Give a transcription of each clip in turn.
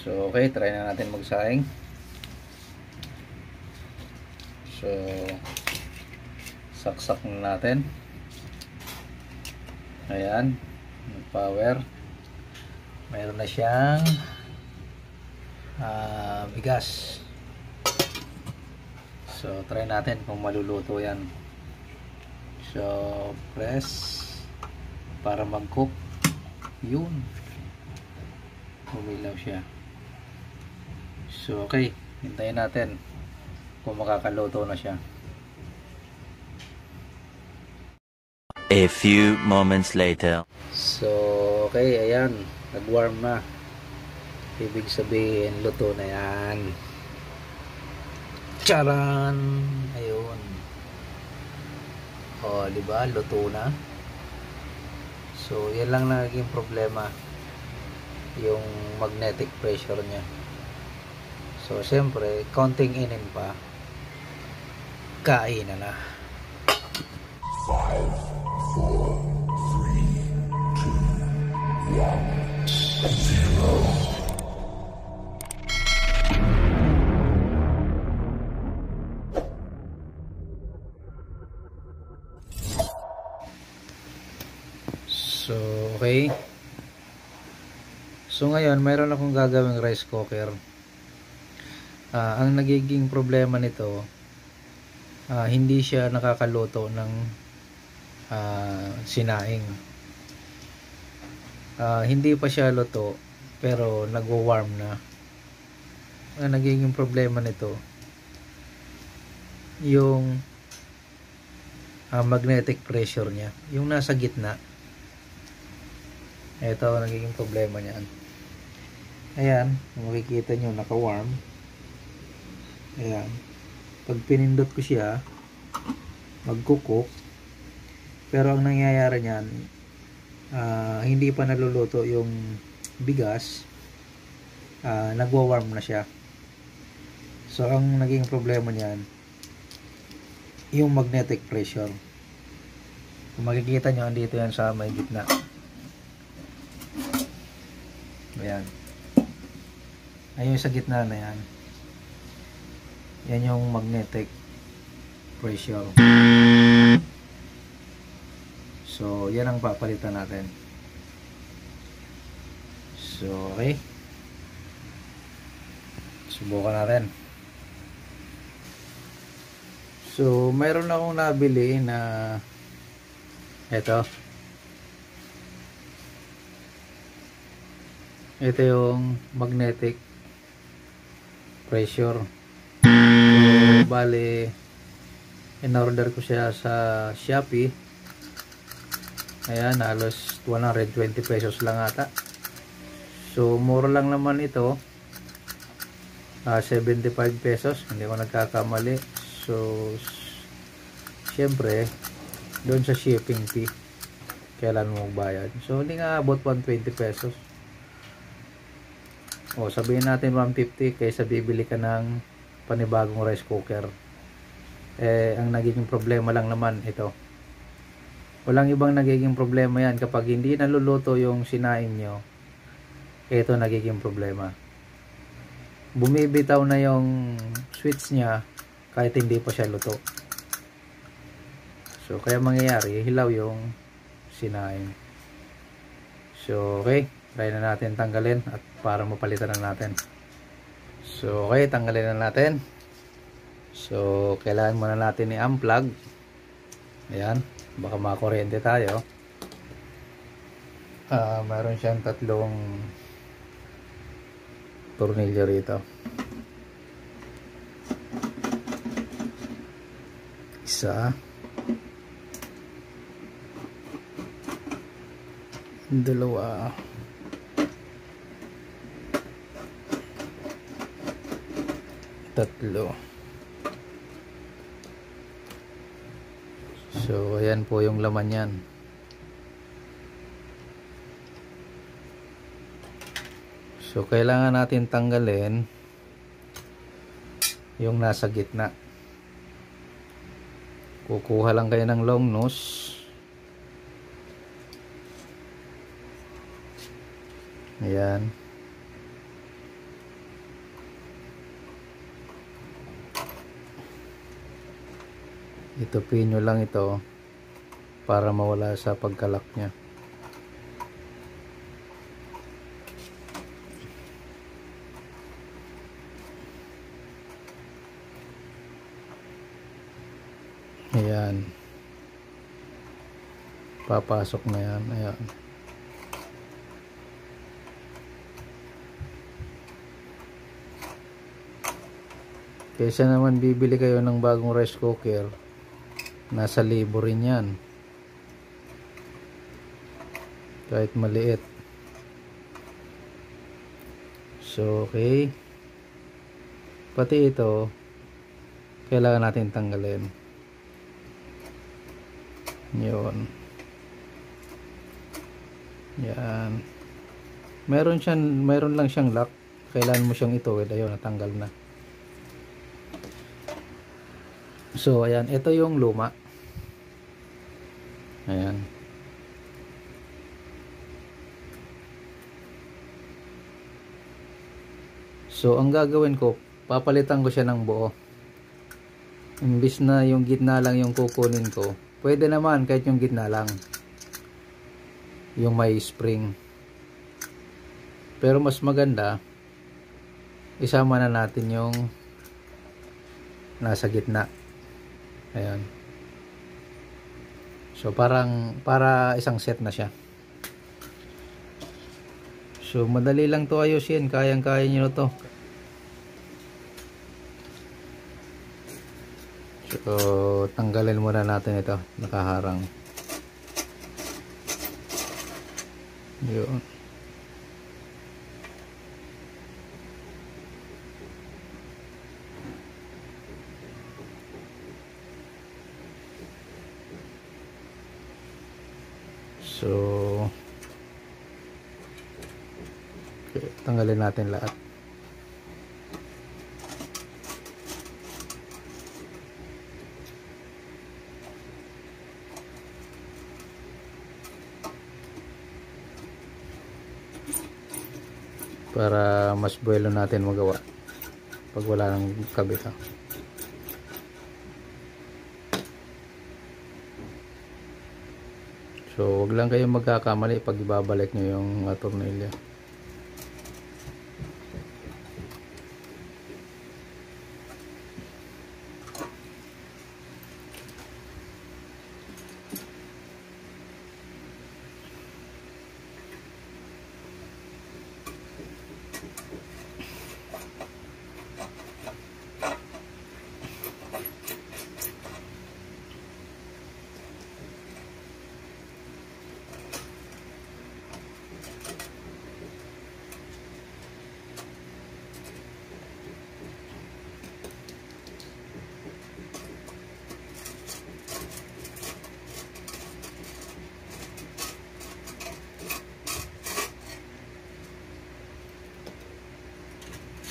So okay, try na natin magsaing. So saksak na natin. Ayan, power. Mayroon na siyang bigas. So try natin kung maluluto yan. So press para mag-cook. Yun, umilaw siya. So okay, hintayin natin kung makakaluto na siya. A few moments later. So okay, ayan, nag-warm na. Ibig sabihin luto na yan. Charan! Ayun. O, di ba? Luto na. So, yan lang naging problema. Yung magnetic pressure niya. So, siyempre, konting inin pa. Kain na. 5, 4, 3, 2, 1, 0. So, okay. So, ngayon, mayroon akong gagawing rice cooker. Ang nagiging problema nito, hindi siya nakakaluto ng sinaing. Hindi pa siya luto, pero nagwo-warm na. Ang nagiging problema nito, yung magnetic pressure niya. Yung nasa gitna. Ito ang nagiging problema niyan. Ayan, makikita nyo naka-warm. Ayan. Pag pinindot ko siya, magkukook. Pero ang nangyayari niyan, hindi pa naluluto yung bigas. Nagwa-warm na siya. So ang naging problema niyan, yung magnetic pressure. Kung makikita nyo, andito yan sa may gitna. Ayan. Ayun sa gitna na yan. Yan yung magnetic pressure. So, yan ang papalitan natin. So, okay. Subukan natin. So, mayroon akong nabili na ito. Ito yung magnetic pressure. So, bali, in-order ko siya sa Shopee. Ayan, halos 120 pesos lang ata. So, mura lang naman ito. 75 pesos. Hindi ko nagkakamali. So, syempre, doon sa shipping fee, kailan mo magbayad. So, hindi nga abot 120 pesos. O, sabihin natin 150 kaysa bibili ka ng panibagong rice cooker. Ang nagiging problema lang naman ito. Walang ibang nagiging problema yan. Kapag hindi naluluto yung sinaing nyo, ito nagiging problema. Bumibitaw na yung switch nya kahit hindi pa siya luto. So, kaya mangyayari, hilaw yung sinaing. So, okay. Try na natin tanggalin at para mapalitan na natin. So, okay, tanggalin na natin. So, kailangan muna natin i-unplug. Ayan, baka makakuryente tayo. Mayroon siyang tatlong tornilyo rito. Isa. Dalawa. Tatlo. So, ayan po yung laman yan. So, kailangan natin tanggalin yung nasa gitna. Kukuha lang kayo ng long nose. Ayan. itupin nyo lang ito para mawala sa pagkalak nya. Ayan, papasok na yan. Ayan, kaysa naman bibili kayo ng bagong rice cooker, nasa libo rin yan kahit maliit. So okay, pati ito kailangan natin tanggalin. Yun, yan, meron lang siyang lock, kailangan mo siyang ituwid. Ayun, natanggal na. So ayan, ito yung luma. Ayan, so ang gagawin ko, papalitan ko siya ng buo. Imbis na yung gitna lang yung kukunin ko, pwede naman kahit yung gitna lang, yung may spring. Pero mas maganda isama na natin yung nasa gitna. Ayan, so para isang set na siya. So madali lang to ayusin, kayang-kaya nyo to. So tanggalin muna natin ito, nakaharang. Yun. So okay, tanggalin natin lahat. Para mas buwelo natin magawa pag wala nang kabit. So wag lang kayong magkakamali pag ibabalik nyo yung tornilyo.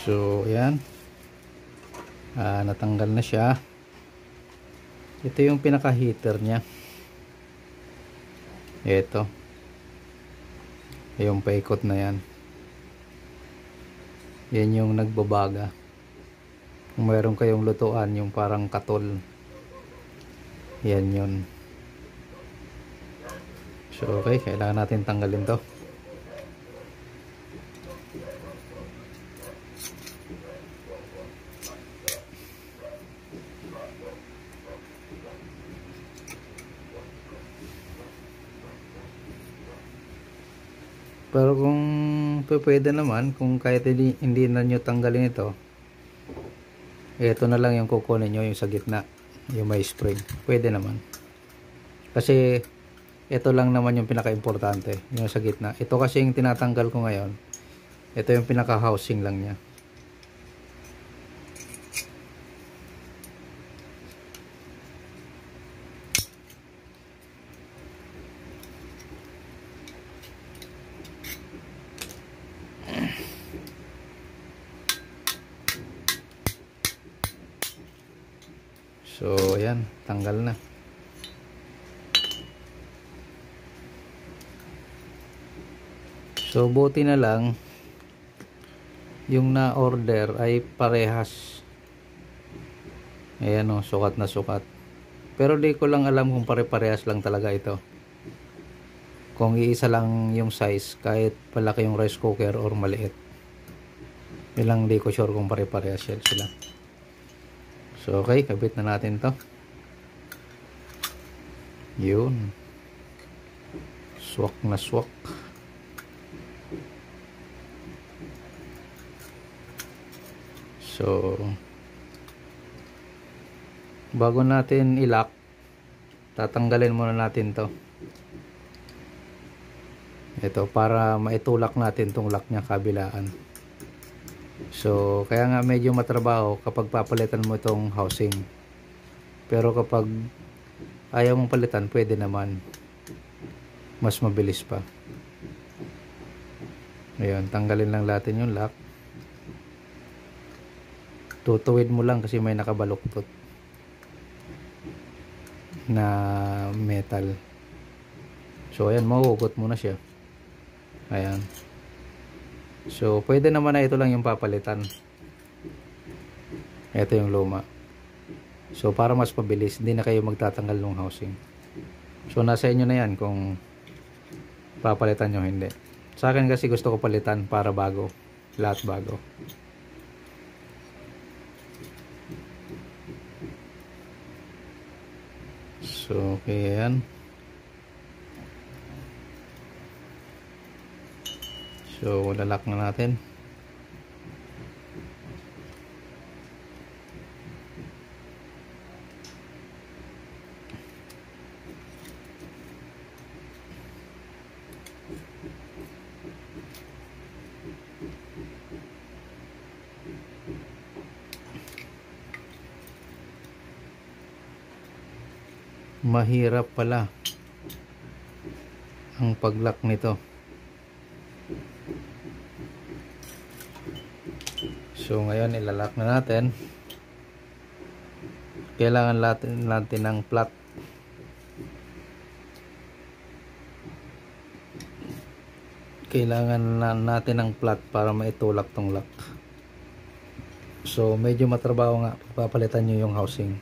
So ayan, natanggal na siya. Ito yung pinaka heater nya. Ito yung paikot na yan. Yan yung nagbabaga. Kung mayroon kayong lutuan yung parang katol, yan yun. So okay, kailangan natin tanggalin to. Pero kung pwede naman, kung kahit hindi na nyo tanggalin ito na lang yung kukunin nyo, yung sa gitna, yung may spring, pwede naman. Kasi ito lang naman yung pinaka-importante, yung sa gitna. Ito kasi yung tinatanggal ko ngayon. Ito yung pinaka-housing lang niya. So ayan, tanggal na. So buti na lang yung na-order ay parehas. Ayan o, sukat na sukat. Pero di ko lang alam kung pare-parehas lang talaga ito. Kung iisa lang yung size, kahit palaki yung rice cooker or maliit. Yun lang, di ko sure kung pare-parehas sila. So okay, kabit na natin to. Yun. Swak na swak. So bago natin i-lock, tatanggalin muna natin to. Ito para maitulak natin tong lock nya kabilaan. So kaya nga medyo matrabaho kapag papalitan mo itong housing. Pero kapag ayaw mong palitan, pwede naman. Mas mabilis pa. Ayun, tanggalin lang natin yung lock. Tutuwid mo lang kasi may nakabaluktot na metal. So ayan, mahuhugot mo na siya. Ayan. So pwede naman na ito lang yung papalitan. Ito yung luma. So para mas pabilis, hindi na kayo magtatanggal ng housing. So nasa inyo na yan kung papalitan nyo, hindi. Sa akin kasi gusto ko palitan para bago. Lahat bago. So okay, yan. So lalak na natin. Mahirap pala ang pag-lock nito. So ngayon ilalak na natin. Kailangan natin ng flat. Kailangan natin ng flat para maitulak tong lock. So medyo matrabaho nga papalitan nyo yung housing.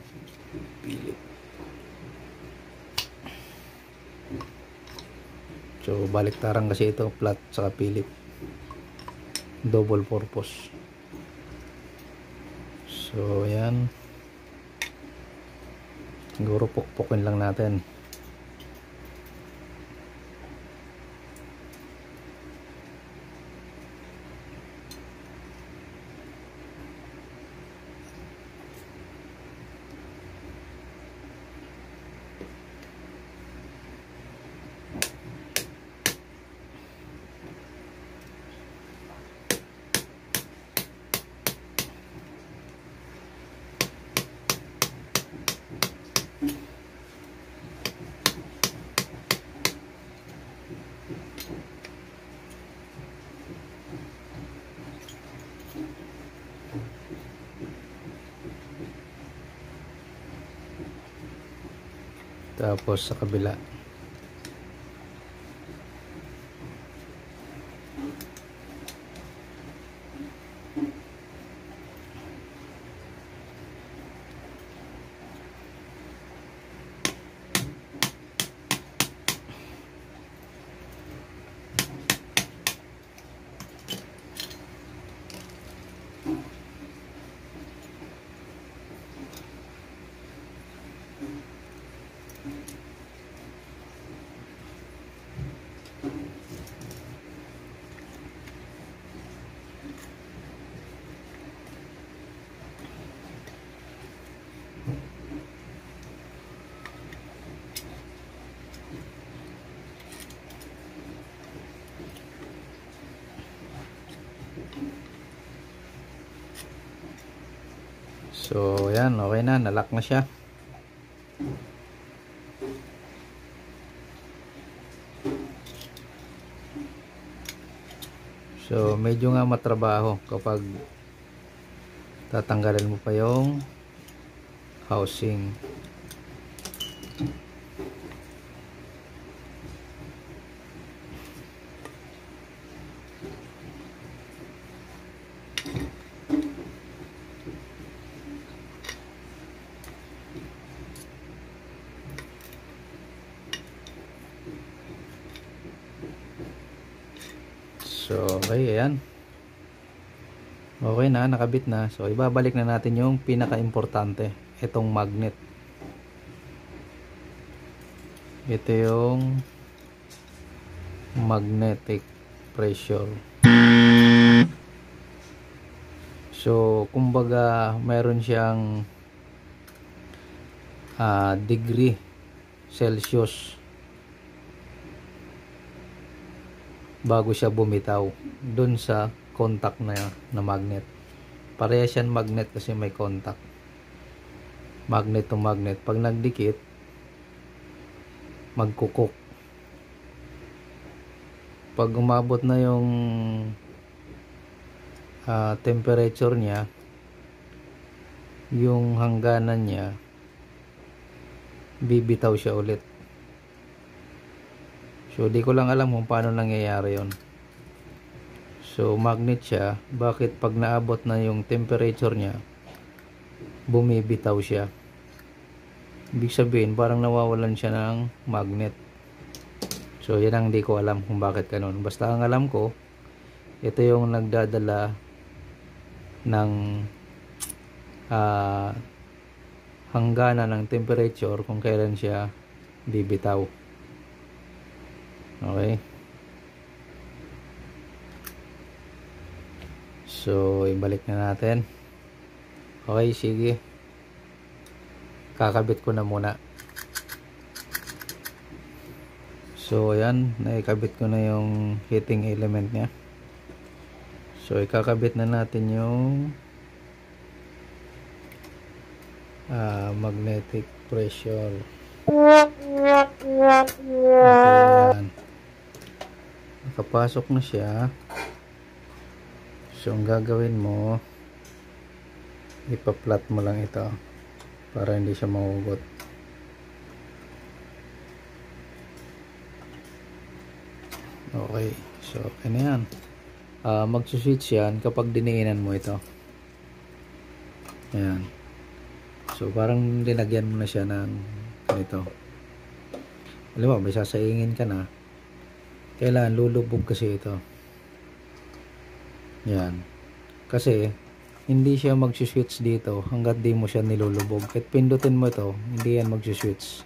So baliktaran kasi ito, flat saka pilip. Double purpose. So yan. Siguro pukpukin lang natin. Tapos sa kabila. So yan, okay na, nalock na siya. So medyo nga matrabaho kapag tatanggalin mo pa yung housing. So okay, ayan. Okay na, nakabit na. So ibabalik na natin yung pinaka-importante, itong magnet. Ito yung magnetic pressure. So kumbaga mayroon siyang degree Celsius bago siya bumitaw dun sa contact na magnet. Parehas yan magnet kasi may contact. Magnet to magnet. Pag nagdikit, magkukok. Pag umabot na yung temperature niya, yung hangganan niya, bibitaw siya ulit. So di ko lang alam kung paano nangyayari yon. So magnet siya. Bakit pag naabot na yung temperature niya, bumibitaw siya? Ibig sabihin parang nawawalan siya ng magnet. So yan ang di ko alam kung bakit ganun. Basta ang alam ko, ito yung nagdadala ng hangganan ng temperature kung kailan siya bibitaw. Okay. So ibalik na natin. Okay, sige. Kakabit ko na muna. So ayan, naikabit ko na yung heating element niya. So ikakabit na natin yung magnetic pressure. Ayan. Nakapasok na siya. So ang gagawin mo, ipa-flat mo lang ito para hindi siya mahugot. Okay, so okay na yan. Magsuswitch yan kapag diniinan mo ito. Ayan. So parang dinagyan mo na siya ng ganito. Alam mo, may sasaingin ka na, kailangan lulubog kasi ito. Yan. Kasi hindi siya magsuswitch dito hanggat di mo siya nilulubog. At pindutin mo ito, hindi yan magsuswitch.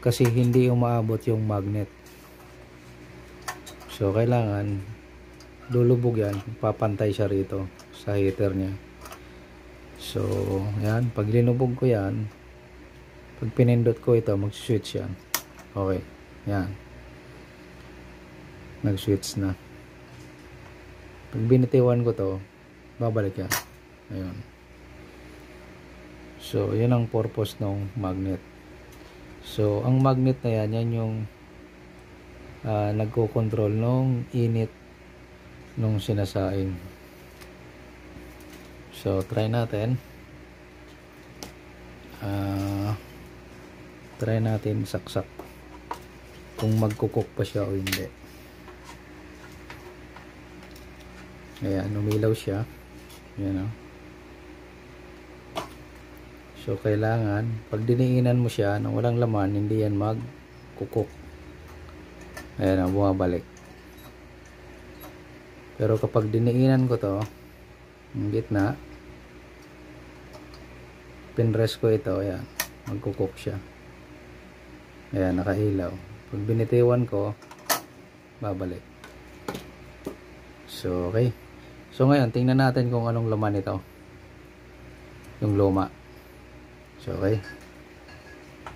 Kasi hindi umaabot yung magnet. So kailangan lulubog yan, papantay siya rito sa heater niya. So yan, pag linubog ko yan, pag pinindot ko ito, magsuswitch yan. Okay, yan. Nag-switch na. Pag binitiwan ko to, babalik yan. Ayun. So yun ang purpose ng magnet. So ang magnet na yan, yan yung nagko-control nung init nung sinasaing. So try natin. Try natin saksak kung magkukok pa siya o hindi. Ayan, umilaw siya. Ayan, oh. So kailangan pag diniinan mo siya nang walang laman, hindi yan magkukok. Ayan, oh, bumabalik. Pero kapag diniinan ko to, yung gitna, pinrest ko ito, ayan, magkukok siya. Ayan, nakailaw. Pag binitiwan ko, babalik. So okay. So ngayon, tingnan natin kung anong laman ito. Yung luma. So okay.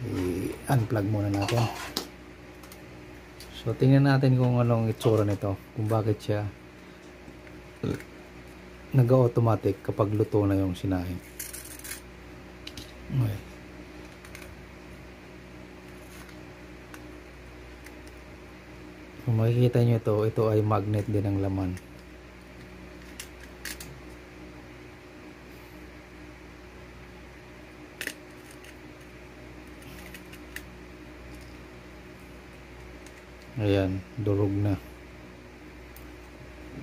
I-unplug muna natin. So tingnan natin kung anong itsura nito. Kung bakit siya nag-automatic kapag luto na yung sinaing. Okay. Kung makikita nyo ito ay magnet din ang laman. Ayan, durog na.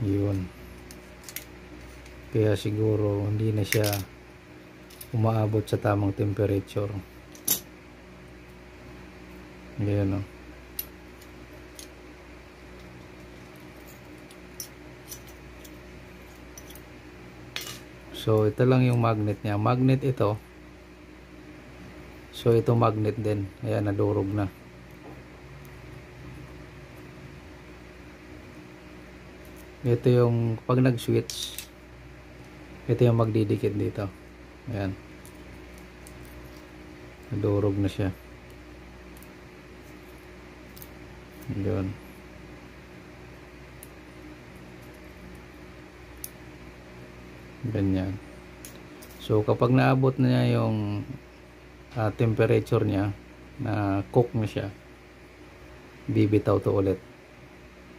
Yun. Kaya siguro hindi na siya umaabot sa tamang temperature. Ayan, oh. So ito lang yung magnet niya. Magnet ito. So ito magnet din. Ayan, nadurog na. Ito yung pag nag-switch, ito yung magdidikit dito. Ayan. Nadurog na siya. Yun. Ganyan. So kapag naabot na niya yung temperature niya, na cook na siya, bibitaw to ulit.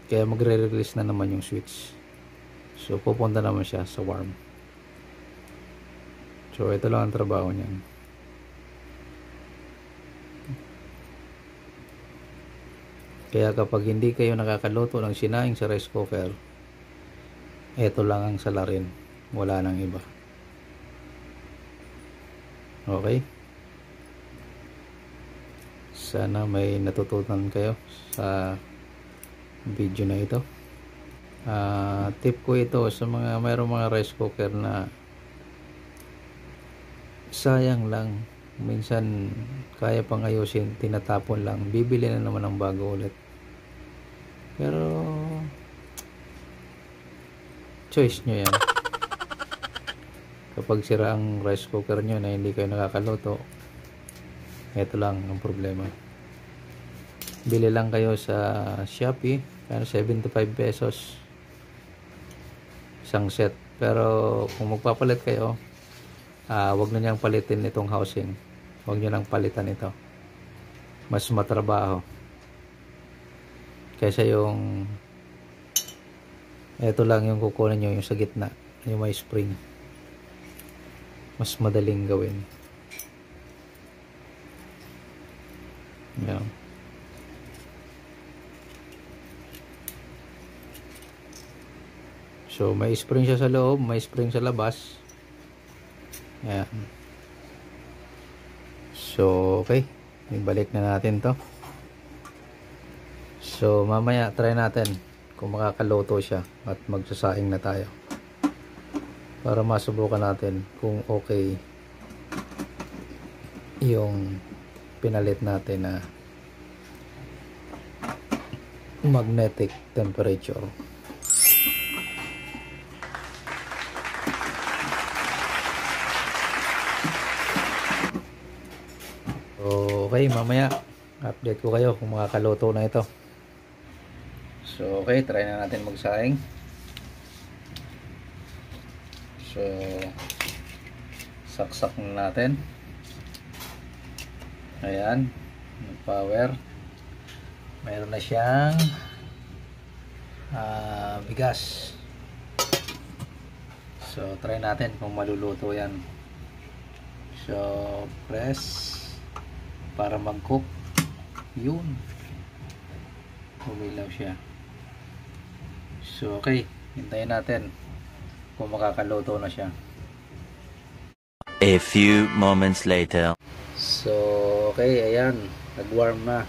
Kaya magre-release na naman yung switch. So pupunta naman siya sa warm. So ito lang ang trabaho niyan. Kaya kapag hindi kayo nakakaluto ng sinaing sa rice cooker, ito lang ang salarin. Wala nang iba. Okay? Sana may natutunan kayo sa video na ito. Tip ko ito sa mga mayroong mga rice cooker na sayang lang, minsan kaya pang ayusin, tinatapon lang, bibili na naman ng bago ulit. Pero choice nyo yan. Kapag sira ang rice cooker nyo na hindi kayo nakakaluto, ito lang ang problema. Bili lang kayo sa Shopee, pero 75 pesos isang set. Pero kung magpapalit kayo, wag na niyang palitin itong housing. Wag niyo lang palitan ito. Mas matrabaho kaysa yung ito lang yung kukunin nyo, yung sa gitna, yung may spring. Mas madaling gawin. Yan. So may spring siya sa loob, may spring sa labas. Yan. So okay, ibalik na natin to. So mamaya try natin kung makakaluto siya at magsasaing na tayo, para masubukan natin kung okay yung pinalit natin na magnetic temperature. Okay, mamaya update ko kayo kung makakaluto na ito. So okay, try na natin magsaing. So saksak na natin. Ayan, power. Mayroon na siyang bigas. So try natin kung maluluto yan. So press para mag-cook. Yun, umilaw siya. So okay, hintayin natin kung makakaluto na siya. A few moments later. So okay, ayan, nag-warm na.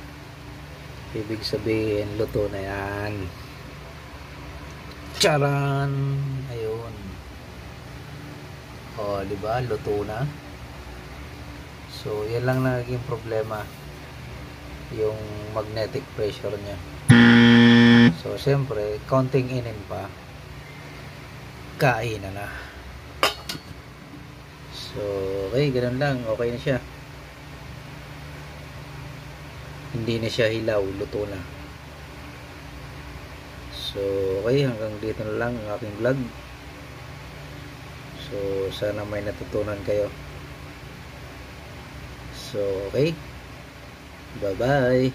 Ibig sabihin luto na yan. Charan! Ayun. O, di ba? Luto na. So yan lang naging problema, yung magnetic pressure niya. So siyempre, counting inin pa, kain na. So okay, ganun lang, okay na siya. Hindi na siya hilaw, luto na. So okay, hanggang dito na lang ang aking vlog. So sana may natutunan kayo. So okay, bye bye.